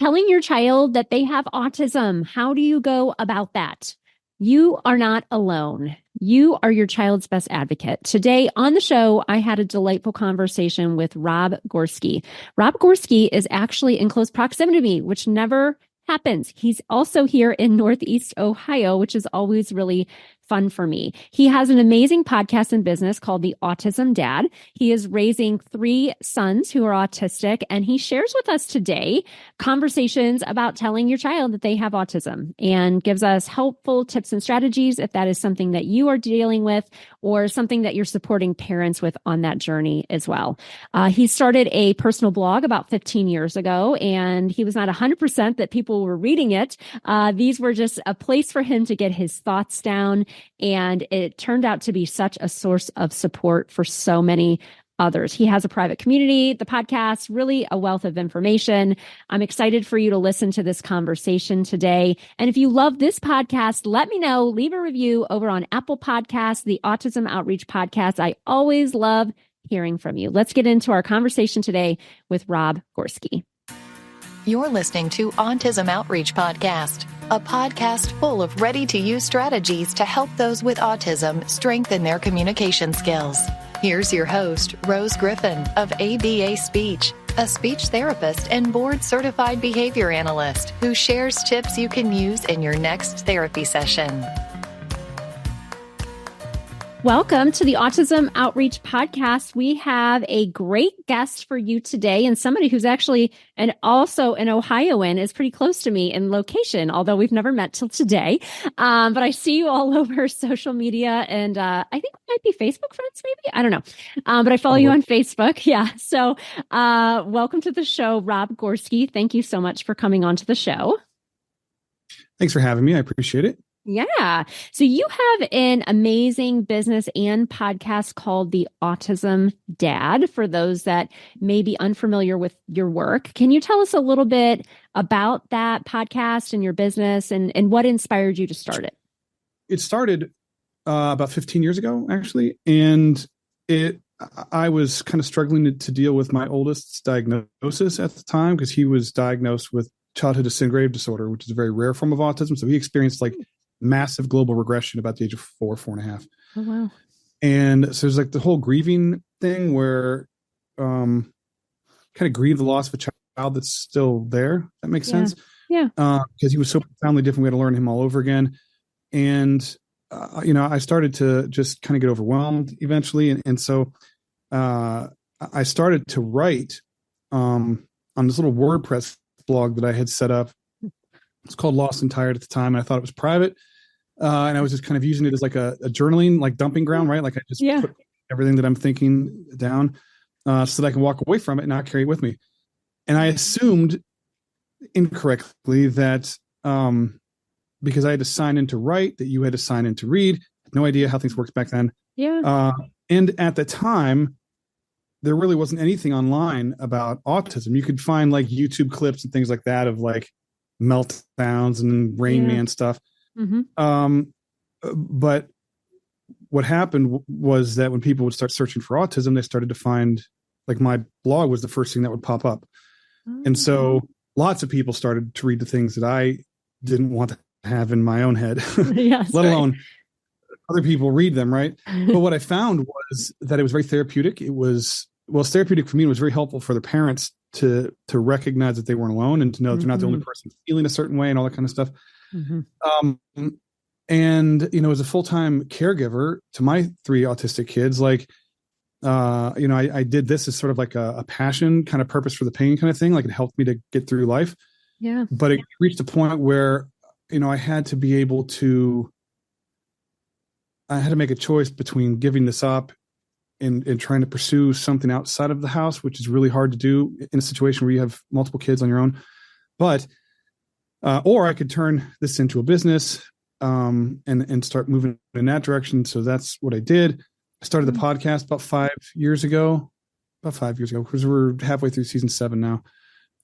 telling your child that they have autism. How do you go about that? You are not alone. You are your child's best advocate. Today on the show, I had a delightful conversation with Rob Gorski. Rob Gorski is actually in close proximity to me, which never happens. He's also here in Northeast Ohio, which is always really fun for me. He has an amazing podcast and business called the Autism Dad. He is raising 3 sons who are autistic, and he shares with us today conversations about telling your child that they have autism and gives us helpful tips and strategies if that is something that you are dealing with or something that you're supporting parents with on that journey as well. He started a personal blog about 15 years ago, and he was not 100% that people were reading it. These were just a place for him to get his thoughts down. And it turned out to be such a source of support for so many others. He has a private community, the podcast, really a wealth of information. I'm excited for you to listen to this conversation today. And if you love this podcast, let me know. Leave a review over on Apple Podcasts, the Autism Outreach Podcast. I always love hearing from you. Let's get into our conversation today with Rob Gorski. You're listening to Autism Outreach Podcast, a podcast full of ready-to-use strategies to help those with autism strengthen their communication skills. Here's your host, Rose Griffin of ABA Speech, a speech therapist and board-certified behavior analyst who shares tips you can use in your next therapy session. Welcome to the Autism Outreach Podcast. We have a great guest for you today, and somebody who's actually also an Ohioan, is pretty close to me in location, although we've never met till today. But I see you all over social media, and I think we might be Facebook friends, maybe? I don't know. But I follow you on Facebook. Yeah. So welcome to the show, Rob Gorski. Thank you so much for coming on to the show. Thanks for having me. I appreciate it. Yeah. So you have an amazing business and podcast called the Autism Dad, for those that may be unfamiliar with your work. Can you tell us a little bit about that podcast and your business and what inspired you to start it? It started about 15 years ago, actually. And I was kind of struggling to deal with my oldest's diagnosis at the time, because he was diagnosed with childhood disintegrative disorder, which is a very rare form of autism. So he experienced massive global regression about the age of 4.5. Oh, wow. And so there's the whole grieving thing where kind of grieve the loss of a child that's still there. That makes sense. Yeah. Because he was so profoundly different. We had to learn him all over again. And, I started to just kind of get overwhelmed eventually. And so I started to write on this little WordPress blog that I had set up. It's called Lost and Tired at the time, and I thought it was private. And I was just kind of using it as a journaling, dumping ground, right? I just put everything that I'm thinking down so that I can walk away from it and not carry it with me. And I assumed incorrectly that because I had to sign in to write, that you had to sign in to read. No idea how things worked back then. Yeah. And at the time, there really wasn't anything online about autism. You could find YouTube clips and things like that of meltdowns and Rain Man stuff. Mm-hmm. But what happened was that when people would start searching for autism, they started to find my blog was the first thing that would pop up. Oh. And so lots of people started to read the things that I didn't want to have in my own head, yes, let alone other people read them. Right. But what I found was that it was very therapeutic. It's therapeutic for me. It was very helpful for the parents to recognize that they weren't alone and to know that they're not the only person feeling a certain way and all that kind of stuff. Mm-hmm. And, as a full-time caregiver to my 3 autistic kids, I did this as sort of a passion, kind of purpose for the pain kind of thing. It helped me to get through life. Yeah. But it reached a point where, I had to be able to, I had to make a choice between giving this up and trying to pursue something outside of the house, which is really hard to do in a situation where you have multiple kids on your own. But, or I could turn this into a business and start moving in that direction. So that's what I did. I started the podcast about 5 years ago, because we're halfway through season 7 now.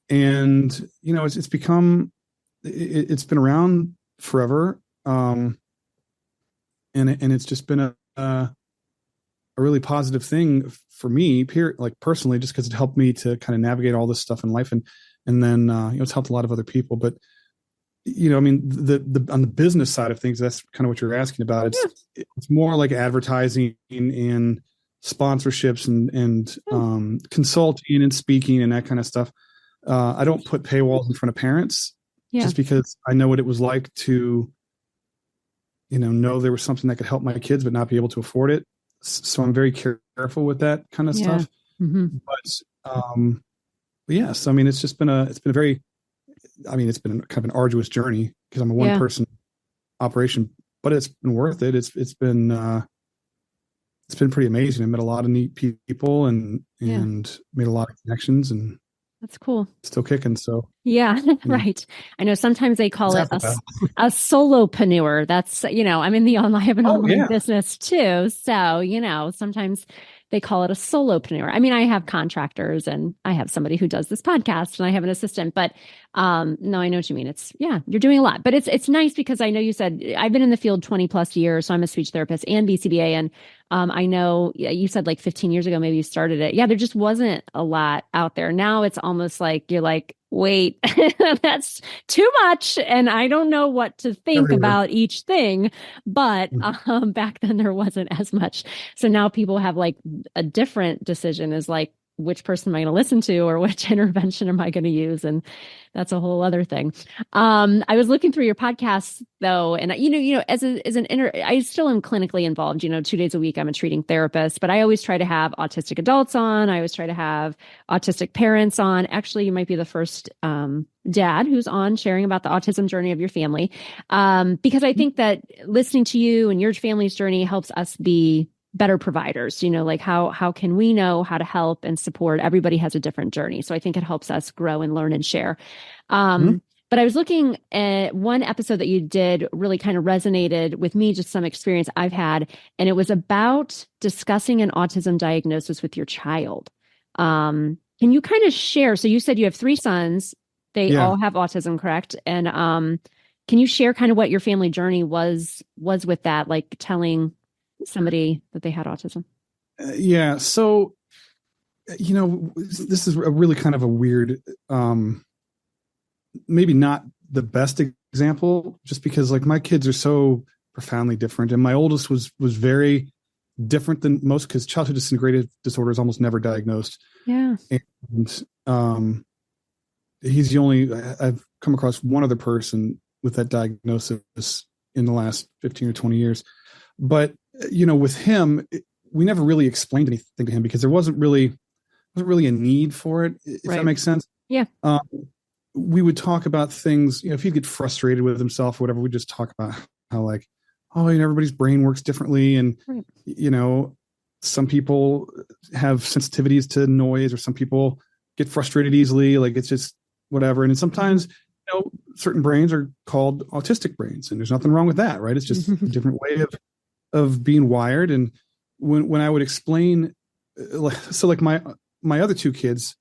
And, it's become, it's been around forever. And it's just been a really positive thing for me, personally, just because it helped me to kind of navigate all this stuff in life. And And then, it's helped a lot of other people. But, I mean, the on the business side of things, that's kind of what you're asking about. It's more like advertising and sponsorships and consulting and speaking and that kind of stuff. I don't put paywalls in front of parents just because I know what it was like to, know there was something that could help my kids, but not be able to afford it. So I'm very careful with that kind of stuff. Mm-hmm. But yes, I mean, it's been a very, it's been kind of an arduous journey because I'm a one person operation, but it's been worth it. It's been pretty amazing. I met a lot of neat people and made a lot of connections, and that's cool. Still kicking. So right. I know sometimes they call it a solopreneur. That's, I'm in the online, I have an online business too. So, sometimes they call it a solopreneur. I mean, I have contractors and I have somebody who does this podcast and I have an assistant, but no, I know what you mean. It's, you're doing a lot, but it's nice because I know you said I've been in the field 20 plus years. So I'm a speech therapist and BCBA. And I know you said like 15 years ago, maybe you started it. Yeah. There just wasn't a lot out there. Now it's almost like you're like, wait, that's too much. And I don't know what to think about each thing. But back then there wasn't as much. So now people have like a different decision is like, which person am I going to listen to or which intervention am I going to use? And that's a whole other thing. I was looking through your podcasts though, and I still am clinically involved, 2 days a week, I'm a treating therapist, but I always try to have autistic adults on. I always try to have autistic parents on. Actually, you might be the first, dad who's on sharing about the autism journey of your family. Because I think that listening to you and your family's journey helps us be better providers, like how can we know how to help and support? Everybody has a different journey. So I think it helps us grow and learn and share. But I was looking at one episode that you did really kind of resonated with me, just some experience I've had. And it was about discussing an autism diagnosis with your child. Can you kind of share? So you said you have 3 sons. They all have autism, correct? And can you share kind of what your family journey was with that, like telling somebody that they had autism? So, this is a really kind of a weird, maybe not the best example, just because like my kids are so profoundly different. And my oldest was very different than most because childhood disintegrative disorder is almost never diagnosed. Yeah. And he's the only, I've come across one other person with that diagnosis in the last 15 or 20 years. But with him, we never really explained anything to him because there wasn't really a need for it, if that makes sense. Yeah. We would talk about things, if he'd get frustrated with himself or whatever, we'd just talk about how like, everybody's brain works differently. And, some people have sensitivities to noise or some people get frustrated easily. Like it's just whatever. And sometimes, certain brains are called autistic brains and there's nothing wrong with that, right? It's just a different way of being wired. And when I would explain, so like my other 2 kids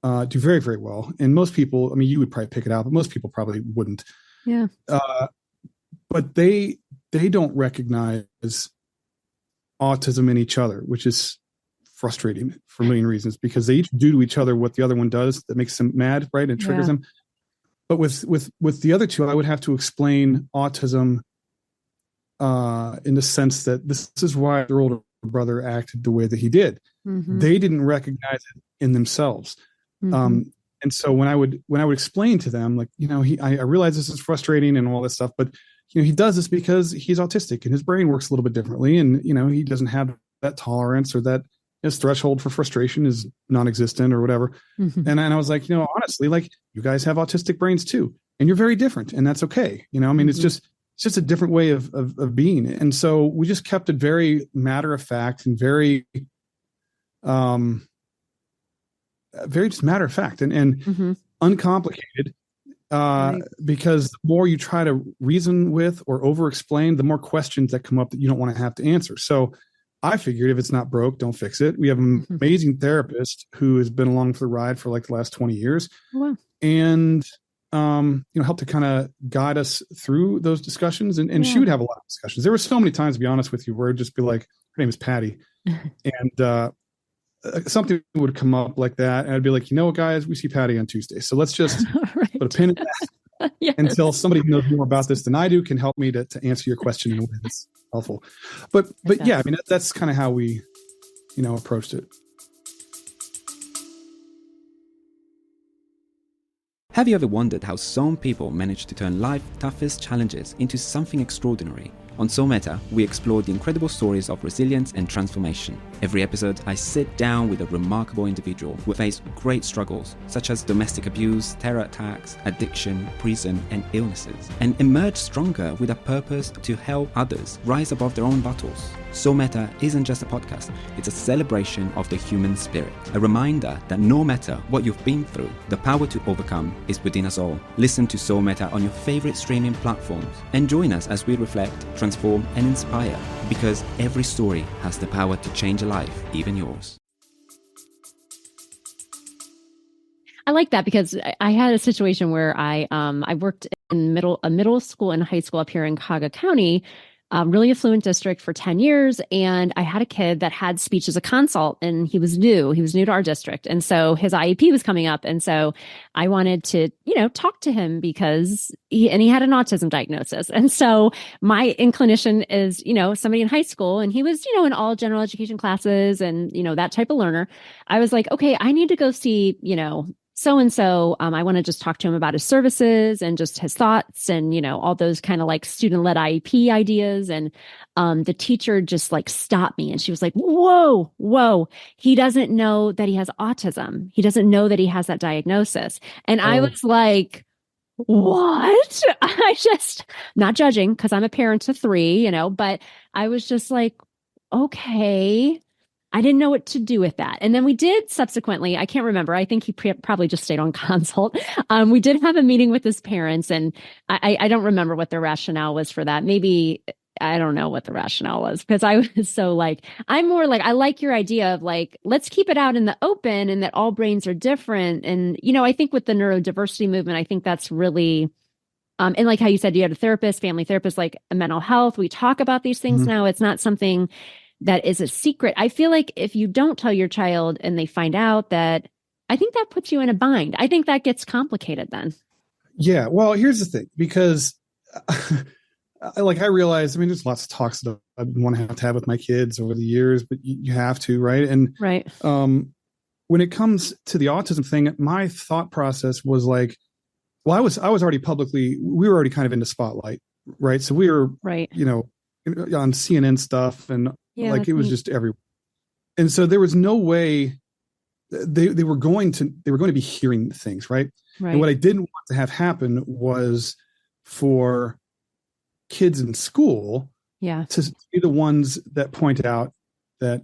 do very, very well. And most people, you would probably pick it out, but most people probably wouldn't. Yeah. But they don't recognize autism in each other, which is frustrating for a million reasons because they each do to each other what the other one does that makes them mad, right? And triggers them. But with the other 2, I would have to explain autism in the sense that this is why their older brother acted the way that he did. Mm-hmm. They didn't recognize it in themselves. Mm-hmm. And so when I would explain to them, like, I realize this is frustrating and all this stuff, but he does this because he's autistic and his brain works a little bit differently. And, he doesn't have that tolerance or that his threshold for frustration is non-existent or whatever. Mm-hmm. And I was like, honestly, like you guys have autistic brains too, and you're very different and that's okay. Mm-hmm. It's just a different way of being. And so we just kept it very matter of fact and very just matter of fact and mm-hmm. uncomplicated. Right. Because the more you try to reason with or over explain, the more questions that come up that you don't want to have to answer. So I figured if it's not broke, don't fix it. We have an amazing therapist who has been along for the ride for like the last 20 years. Wow. And helped to kind of guide us through those discussions. And she would have a lot of discussions. There were so many times, to be honest with you, where it'd just be like, her name is Patty. And something would come up like that, and I'd be like, guys, we see Patty on Tuesday, so let's just Right. put a pin in that Yes. until somebody who knows more about this than I do can help me to answer your question in a way that's helpful. But yeah, I mean, that's kind of how we, approached it. Have you ever wondered how some people manage to turn life's toughest challenges into something extraordinary? On So Meta, we explore the incredible stories of resilience and transformation. Every episode, I sit down with a remarkable individual who faced great struggles, such as domestic abuse, terror attacks, addiction, prison, and illnesses, and emerge stronger with a purpose to help others rise above their own battles. So Meta isn't just a podcast, it's a celebration of the human spirit. A reminder that no matter what you've been through, the power to overcome is within us all. Listen to So Meta on your favorite streaming platforms and join us as we reflect, transform, and inspire, because every story has the power to change a life, even yours. I like that because I had a situation where I worked in middle school and high school up here in Cuyahoga County, really affluent district for 10 years. And I had a kid that had speech as a consult, and he was new to our district. And so his IEP was coming up. And so I wanted to, talk to him because he had an autism diagnosis. And so my inclination is, somebody in high school, and he was, in all general education classes and, that type of learner. I was like, okay, I need to go see, so-and-so, I want to just talk to him about his services and just his thoughts and, all those kind of like student-led IEP ideas. And the teacher just like stopped me, and she was like, whoa, he doesn't know that he has autism. He doesn't know that he has that diagnosis. And I was like, what? Not judging because I'm a parent of 3, but I was just like, okay. I didn't know what to do with that. And then we did subsequently, I can't remember. I think he probably just stayed on consult. We did have a meeting with his parents, and I don't remember what the rationale was for that. Maybe, I don't know what the rationale was, because I was so like, I'm more like, I like your idea of like, let's keep it out in the open and that all brains are different. And, I think with the neurodiversity movement, I think that's really, and like how you said, you had a therapist, family therapist, like mental health. We talk about these things now. It's not something that is a secret. I feel like if you don't tell your child and they find out, that I think that puts you in a bind. I think that gets complicated then. Yeah. Well, here's the thing, because I realize, there's lots of talks that I want to have with my kids over the years, but you have to, right? And right. When it comes to the autism thing, my thought process was like, well, I was already we were already kind of in the spotlight, right? So we were, right, on CNN stuff, and it was just everywhere. And so there was no way they were going to be hearing things, right? And what I didn't want to have happen was for kids in school to be the ones that point out that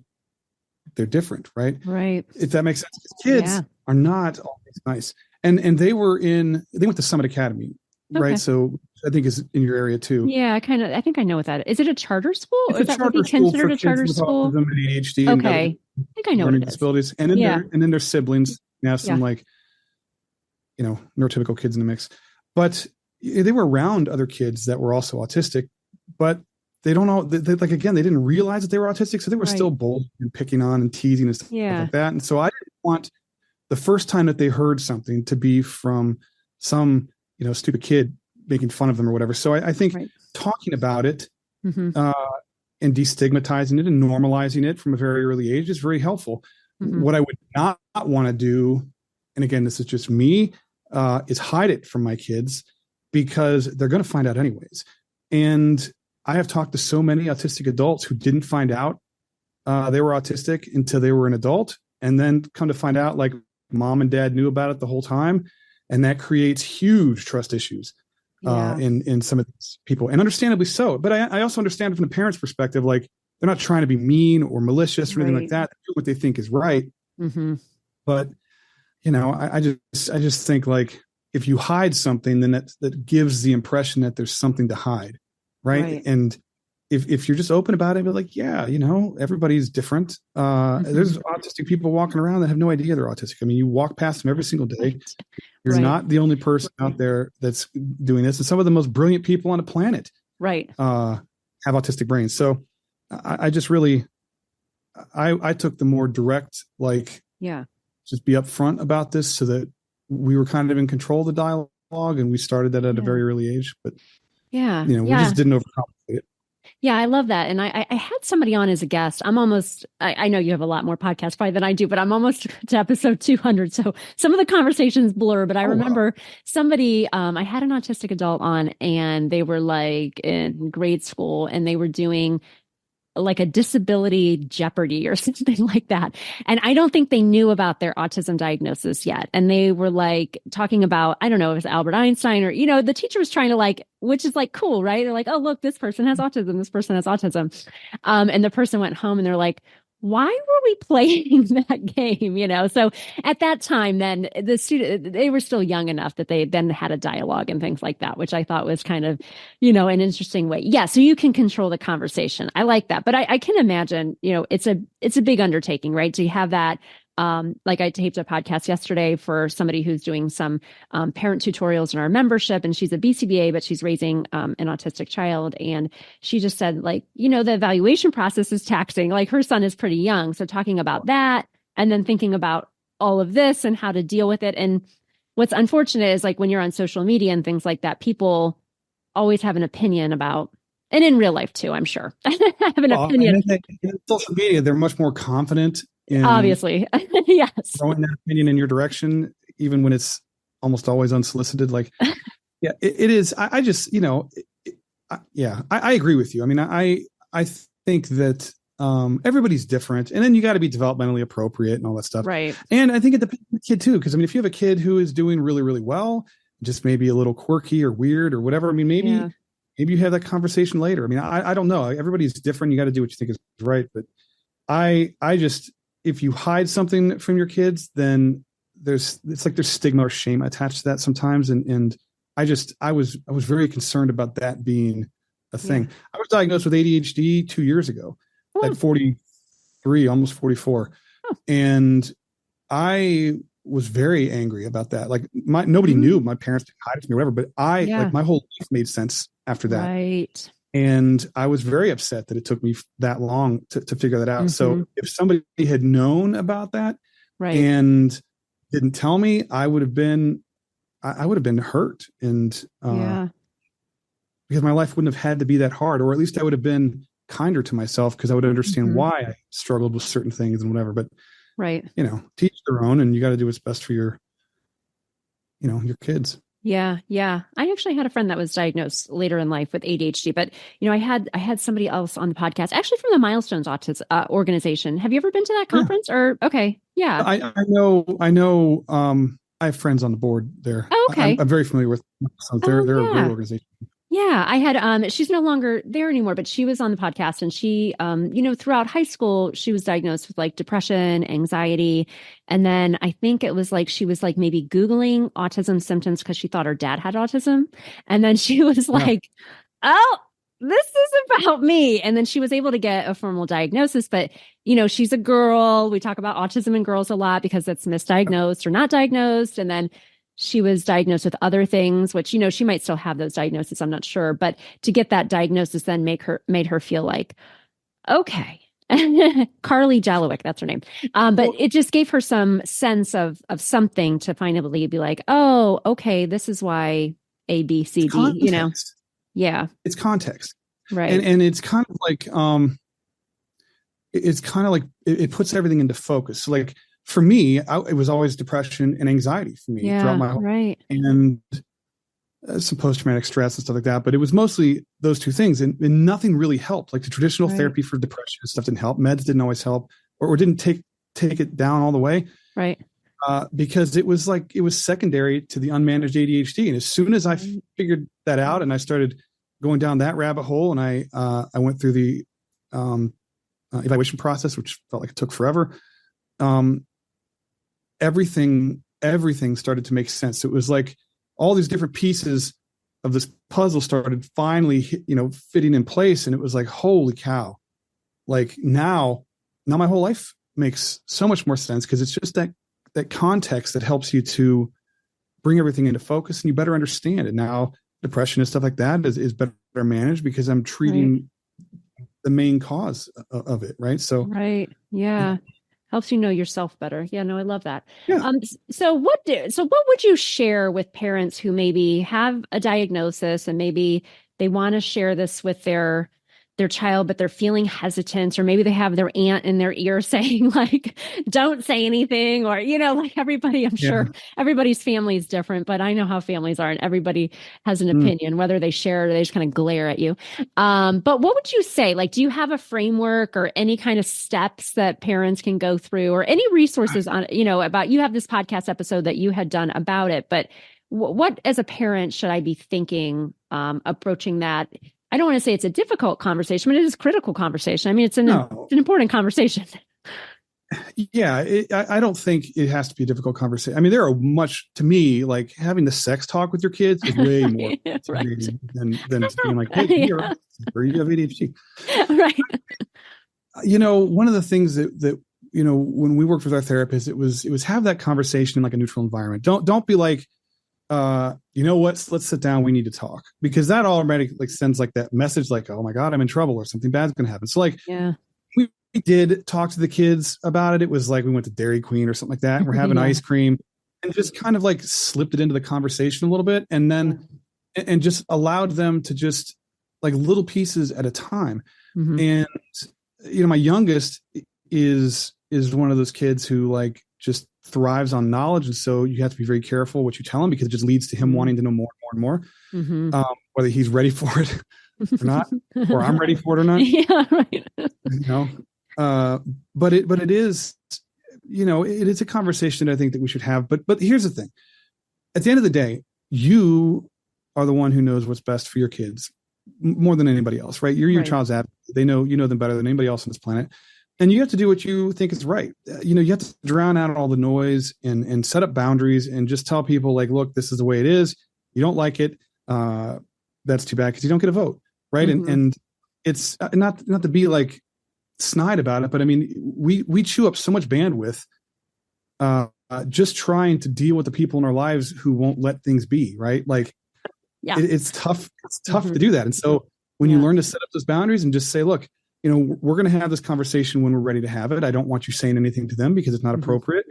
they're different, right? Right. If that makes sense. Kids are not always nice. And they went to Summit Academy, right? So I think is in your area too. Yeah, I think I know what that is. Is it a charter school? It's a charter school for kids with autism and ADHD. Okay. I think I know what it is. Disabilities. And then their siblings. Now some neurotypical kids in the mix. But they were around other kids that were also autistic, but they don't know, they didn't realize that they were autistic. So they were still bold and picking on and teasing and stuff like that. And so I didn't want the first time that they heard something to be from some, stupid kid making fun of them or whatever. So I think talking about it and destigmatizing it and normalizing it from a very early age is very helpful. What I would not want to do, and again, this is just me, is hide it from my kids, because they're going to find out anyways. And I have talked to so many autistic adults who didn't find out they were autistic until they were an adult, and then come to find out like mom and dad knew about it the whole time. And that creates huge trust issues in some of these people, and understandably so. But I also understand from the parents' perspective, like they're not trying to be mean or malicious or anything like that. They do what they think is right. But, I just think like if you hide something, then that gives the impression that there's something to hide. Right. And if you're just open about it, but like, everybody's different. There's autistic people walking around that have no idea they're autistic. You walk past them every single day. You're not the only person out there that's doing this. And some of the most brilliant people on the planet have autistic brains. So I just really I took the more direct, like, Yeah. just be upfront about this so that we were kind of in control of the dialogue, and we started that at a Yeah. very early age. But Yeah. we Yeah. just didn't overcomplicate it. Yeah, I love that. And I had somebody on as a guest. I know you have a lot more podcasts probably than I do, but I'm almost to episode 200. So some of the conversations blur, but I remember somebody, I had an autistic adult on, and they were like in grade school, and they were doing like a disability Jeopardy or something like that. And I don't think they knew about their autism diagnosis yet. And they were like talking about, I don't know, if it was Albert Einstein or, the teacher was trying to like, which is like cool, right? They're like, oh, look, this person has autism. This person has autism. And the person went home and they're like, why were we playing that game? So at that time, then the student, they were still young enough that they then had a dialogue and things like that, which I thought was kind of, an interesting way. Yeah. So you can control the conversation. I like that, but I can imagine, it's a big undertaking, right? To have that. Like I taped a podcast yesterday for somebody who's doing some parent tutorials in our membership, and she's a BCBA, but she's raising an autistic child. And she just said, like, the evaluation process is taxing. Like her son is pretty young. So talking about that and then thinking about all of this and how to deal with it. And what's unfortunate is like when you're on social media and things like that, people always have an opinion about, and in real life too, I'm sure, have an opinion. In social media, they're much more confident in obviously. Yes. throwing their opinion in your direction, even when it's almost always unsolicited. Like, yeah, it is. I just, I agree with you. I mean, I think that everybody's different, and then you got to be developmentally appropriate and all that stuff. Right. And I think it depends on the kid too, because I mean, if you have a kid who is doing really, really well, just maybe a little quirky or weird or whatever, I mean, maybe you have that conversation later. I mean, I don't know. Everybody's different. You got to do what you think is right. But I just, if you hide something from your kids, then it's like there's stigma or shame attached to that sometimes. And I was very concerned about that being a thing. Yeah. I was diagnosed with ADHD 2 years ago at 43, almost 44. Oh. And I was very angry about that. Like nobody knew, my parents didn't hide it from me or whatever, but like my whole life made sense after that. Right. And I was very upset that it took me that long to figure that out. Mm-hmm. So if somebody had known about that and didn't tell me, I would have been hurt. And because my life wouldn't have had to be that hard, or at least I would have been kinder to myself because I would understand why I struggled with certain things and whatever. But teach their own, and you got to do what's best for your kids. Yeah. Yeah. I actually had a friend that was diagnosed later in life with ADHD, but I had somebody else on the podcast, actually from the Milestones Autism organization. Have you ever been to that conference or? Okay. Yeah. I know. I have friends on the board there. Oh, okay. I'm very familiar with Milestones. They're a great organization. Yeah, I had, she's no longer there anymore, but she was on the podcast, and she, throughout high school, she was diagnosed with like depression, anxiety. And then I think it was like, she was like maybe Googling autism symptoms because she thought her dad had autism. And then she was like, oh, this is about me. And then she was able to get a formal diagnosis, but she's a girl. We talk about autism in girls a lot because it's misdiagnosed or not diagnosed. And then she was diagnosed with other things, which, she might still have those diagnoses. I'm not sure. But to get that diagnosis then made her feel like, okay, Carly Jalowick, that's her name. But it just gave her some sense of something to finally be like, oh, okay, this is why A, B, C, D, Yeah. It's context. Right. And it's kind of like, it puts everything into focus. So like, for me, it was always depression and anxiety for me throughout my whole life, and some post-traumatic stress and stuff like that. But it was mostly those two things, and nothing really helped. Like the traditional therapy for depression and stuff didn't help. Meds didn't always help, or didn't take it down all the way. Right. Because it was secondary to the unmanaged ADHD. And as soon as I figured that out, and I started going down that rabbit hole, and I went through the evaluation process, which felt like it took forever. Everything started to make sense. It was like all these different pieces of this puzzle started finally, fitting in place. And it was like, holy cow. Like now my whole life makes so much more sense, because it's just that context that helps you to bring everything into focus, and you better understand it. Now depression and stuff like that is better managed because I'm treating the main cause of it, right? So, right. Yeah. Helps you know yourself better. Yeah, no, I love that. yeah. So what would you share with parents who maybe have a diagnosis and maybe they want to share this with their child, but they're feeling hesitant, or maybe they have their aunt in their ear saying like, don't say anything, or, like everybody, I'm sure everybody's family is different, but I know how families are and everybody has an opinion, whether they share it or they just kind of glare at you. But what would you say? Like, do you have a framework or any kind of steps that parents can go through, or any resources on, about, you have this podcast episode that you had done about it, but what as a parent should I be thinking, approaching that? I don't want to say it's a difficult conversation, but it is a critical conversation. I mean, it's an important conversation. Yeah, I don't think it has to be a difficult conversation. I mean, there are to me, like having the sex talk with your kids is way more right. than being like, hey, you have ADHD. Right. One of the things that when we worked with our therapist, it was have that conversation in like a neutral environment. Don't be like, let's sit down. We need to talk, because that already like sends like that message, like, oh my God, I'm in trouble or something bad's going to happen. So like, we did talk to the kids about it. It was like, we went to Dairy Queen or something like that. And we're having ice cream and just kind of like slipped it into the conversation a little bit. And then, and just allowed them to just like little pieces at a time. And, my youngest is one of those kids who like just thrives on knowledge, and so you have to be very careful what you tell him, because it just leads to him wanting to know more and more and more, whether he's ready for it or not, or I'm ready for it or not. Yeah, right. But it is, it is a conversation I think that we should have. But here's the thing: at the end of the day, you are the one who knows what's best for your kids more than anybody else, right? You're your child's advocate. They know them better than anybody else on this planet. And you have to do what you think is right. You have to drown out all the noise and set up boundaries and just tell people like, look, this is the way it is. You don't like it. That's too bad, because you don't get a vote. Right. And it's not to be like snide about it, but I mean, we chew up so much bandwidth just trying to deal with the people in our lives who won't let things be. Right. Like it's tough. It's tough to do that. And so when you learn to set up those boundaries and just say, look, we're going to have this conversation when we're ready to have it. I don't want you saying anything to them because it's not appropriate.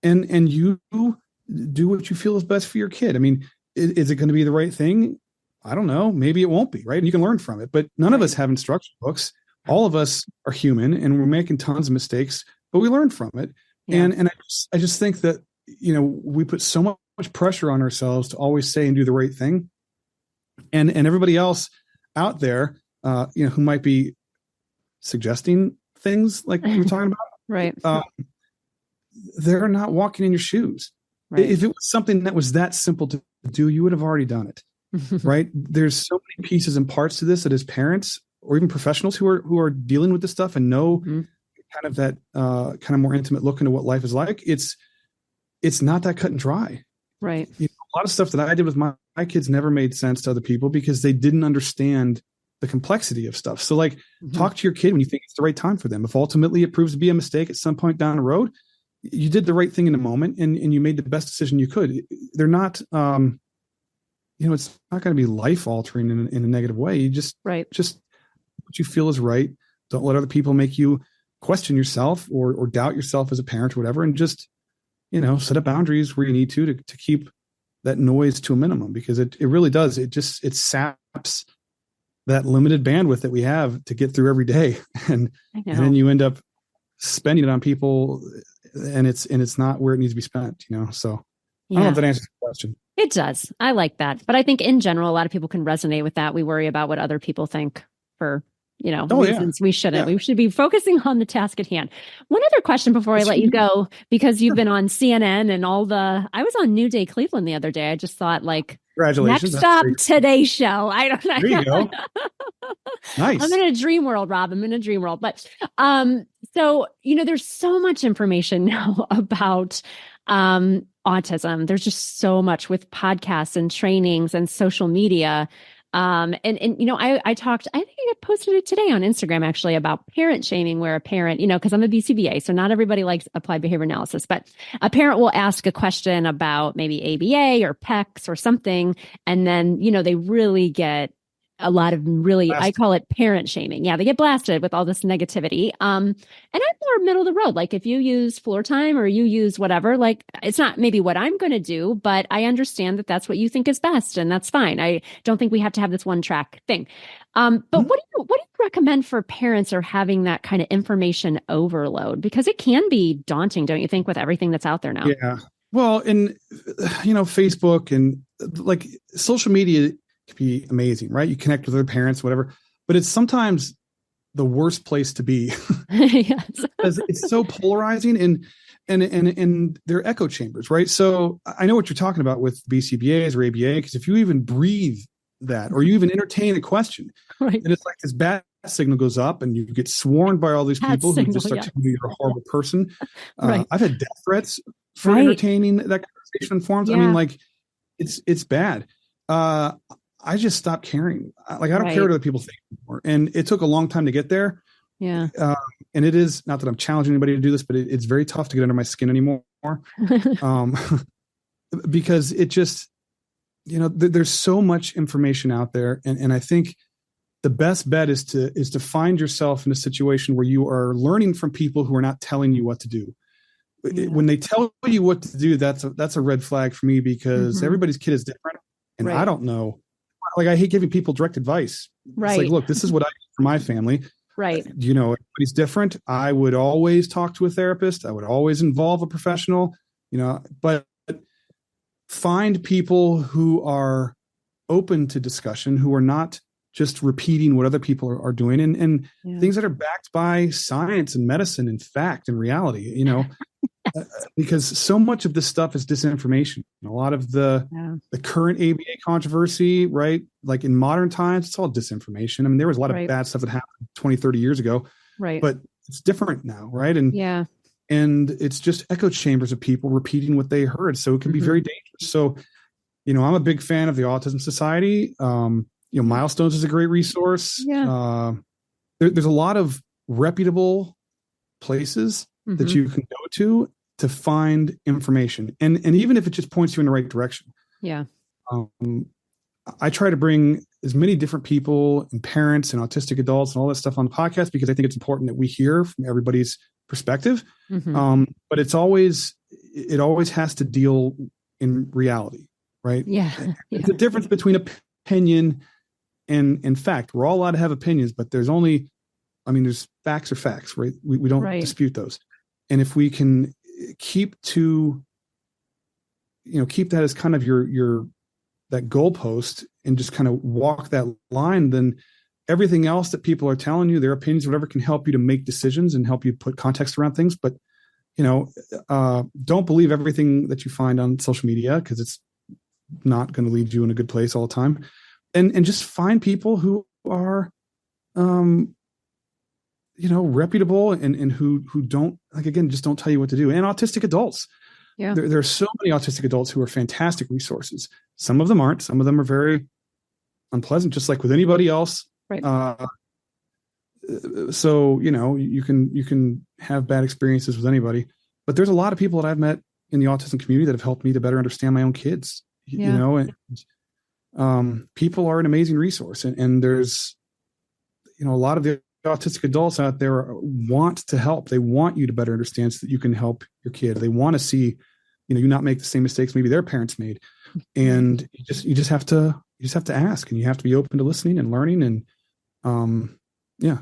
And you do what you feel is best for your kid. I mean, is it going to be the right thing? I don't know. Maybe it won't be, right? And you can learn from it, but none of us have instruction books. All of us are human and we're making tons of mistakes, but we learn from it. Yeah. And I just think that, we put so much pressure on ourselves to always say and do the right thing. And everybody else out there, who might be suggesting things like we were talking about, right? They're not walking in your shoes. Right. If it was something that was that simple to do, you would have already done it, right? There's so many pieces and parts to this that as parents or even professionals who are dealing with this stuff and know kind of that kind of more intimate look into what life is like, it's not that cut and dry. Right. A lot of stuff that I did with my kids never made sense to other people because they didn't understand the complexity of stuff. So like talk to your kid when you think it's the right time for them. If ultimately it proves to be a mistake at some point down the road, you did the right thing in the moment and you made the best decision you could. They're not, it's not going to be life altering in a negative way. You just what you feel is right. Don't let other people make you question yourself or doubt yourself as a parent or whatever. And just, set up boundaries where you need to keep that noise to a minimum, because it really does. It saps that limited bandwidth that we have to get through every day. And then you end up spending it on people and it's not where it needs to be spent, So I don't know if that answers the question. It does. I like that. But I think in general, a lot of people can resonate with that. We worry about what other people think for, reasons we shouldn't. Yeah. We should be focusing on the task at hand. One other question before I let you go, because you've been on CNN and I was on New Day Cleveland the other day. I just thought congratulations. Next up, Today's Show. I don't know. There you go. Nice. I'm in a dream world, Rob. I'm in a dream world. But so, there's so much information now about autism. There's just so much with podcasts and trainings and social media. I talked, I think I posted it today on Instagram actually about parent shaming, where a parent, because I'm a BCBA, so not everybody likes applied behavior analysis, but a parent will ask a question about maybe ABA or PECs or something. And then, they really get a lot of really, I Blasted. call it parent shaming. Yeah, they get blasted with all this negativity. And I'm more middle of the road. Like if you use floor time or you use whatever, like it's not maybe what I'm going to do, but I understand that that's what you think is best, and that's fine. I don't think we have to have this one track thing. But what do you recommend for parents or having that kind of information overload? Because it can be daunting, don't you think, with everything that's out there now? Yeah. Well, and Facebook and like social media can be amazing, right? You connect with other parents, whatever, but it's sometimes the worst place to be Yes. because it's so polarizing and they're echo chambers, right? So I know what you're talking about with BCBAs or ABA, because if you even breathe that or you even entertain a question, Right. and it's like this bad signal goes up and you get swarmed by all these Bad people signal, who just start yeah. telling you you're a horrible person. Right. I've had death threats for Right. entertaining that conversation in forums. I Yeah. mean, like it's bad. I just stopped caring. Like I don't care what other people think anymore. And it took a long time to get there. Yeah. And it is not that I'm challenging anybody to do this, but it's very tough to get under my skin anymore. Because it just, there's so much information out there. And I think the best bet is to find yourself in a situation where you are learning from people who are not telling you what to do. Yeah. When they tell you what to do, that's a red flag for me, because everybody's kid is different. And I don't know. Like I hate giving people direct advice. Right. It's like, look, this is what I do for my family. Right. Everybody's different. I would always talk to a therapist. I would always involve a professional, but find people who are open to discussion, who are not just repeating what other people are doing, and things that are backed by science and medicine and fact and reality, because so much of this stuff is disinformation. A lot of the current ABA controversy, right? Like in modern times, it's all disinformation. I mean, there was a lot of bad stuff that happened 20, 30 years ago, but it's different now. Right. And it's just echo chambers of people repeating what they heard. So it can be very dangerous. So, I'm a big fan of the Autism Society. Milestones is a great resource. Yeah. There's a lot of reputable places that you can go to find information. And even if it just points you in the right direction. Yeah. I try to bring as many different people and parents and autistic adults and all that stuff on the podcast, because I think it's important that we hear from everybody's perspective. But it always has to deal in reality, right? Yeah. It's a difference between opinion and fact. We're all allowed to have opinions, but there's facts are facts, right? We don't dispute those. And if we can keep that as kind of your that goalpost and just kind of walk that line, then everything else that people are telling you, their opinions, whatever, can help you to make decisions and help you put context around things. But, don't believe everything that you find on social media, because it's not going to lead you in a good place all the time. And just find people who are, reputable and who don't, like, again, just don't tell you what to do. And autistic adults. Yeah. There are so many autistic adults who are fantastic resources. Some of them aren't. Some of them are very unpleasant, just like with anybody else. Right. So, you can have bad experiences with anybody, but there's a lot of people that I've met in the autism community that have helped me to better understand my own kids, and people are an amazing resource. And there's, a lot of the autistic adults out there want to help. They want you to better understand so that you can help your kid. They want to see, you not make the same mistakes maybe their parents made. And you just have to ask, and you have to be open to listening and learning. And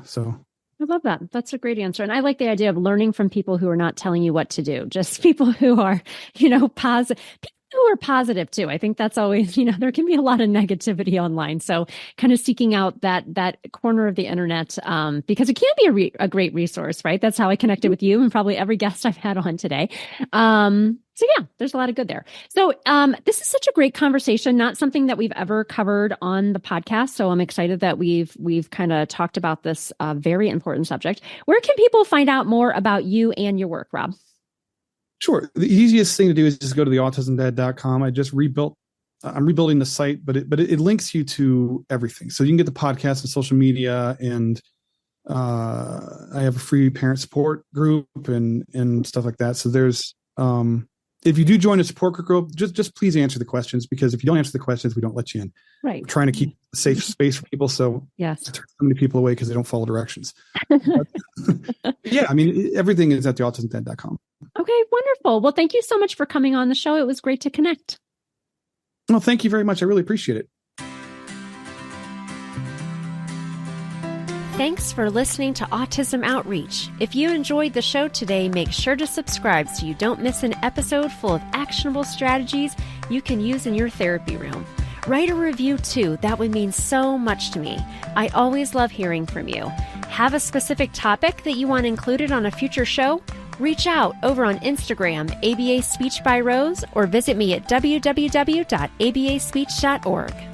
so I love that. That's a great answer. And I like the idea of learning from people who are not telling you what to do, just people who are, positive. People who are positive too. I think that's always, there can be a lot of negativity online. So kind of seeking out that corner of the internet, because it can be a great resource, right? That's how I connected with you and probably every guest I've had on today. So yeah, there's a lot of good there. So this is such a great conversation, not something that we've ever covered on the podcast. So I'm excited that we've kind of talked about this very important subject. Where can people find out more about you and your work, Rob? Sure. The easiest thing to do is just go to the autismdad.com. I'm rebuilding the site, but it links you to everything. So you can get the podcast and social media, and I have a free parent support group and stuff like that. So there's if you do join a support group, just please answer the questions, because if you don't answer the questions, we don't let you in. Right. We're trying to keep a safe space for people. So yes, I turn so many people away because they don't follow directions. Yeah, I mean, everything is at theautismdad.com. Okay, wonderful. Well, thank you so much for coming on the show. It was great to connect. Well, thank you very much. I really appreciate it. Thanks for listening to Autism Outreach. If you enjoyed the show today, make sure to subscribe so you don't miss an episode full of actionable strategies you can use in your therapy room. Write a review too. That would mean so much to me. I always love hearing from you. Have a specific topic that you want included on a future show? Reach out over on Instagram, ABA Speech by Rose, or visit me at www.abaspeech.org.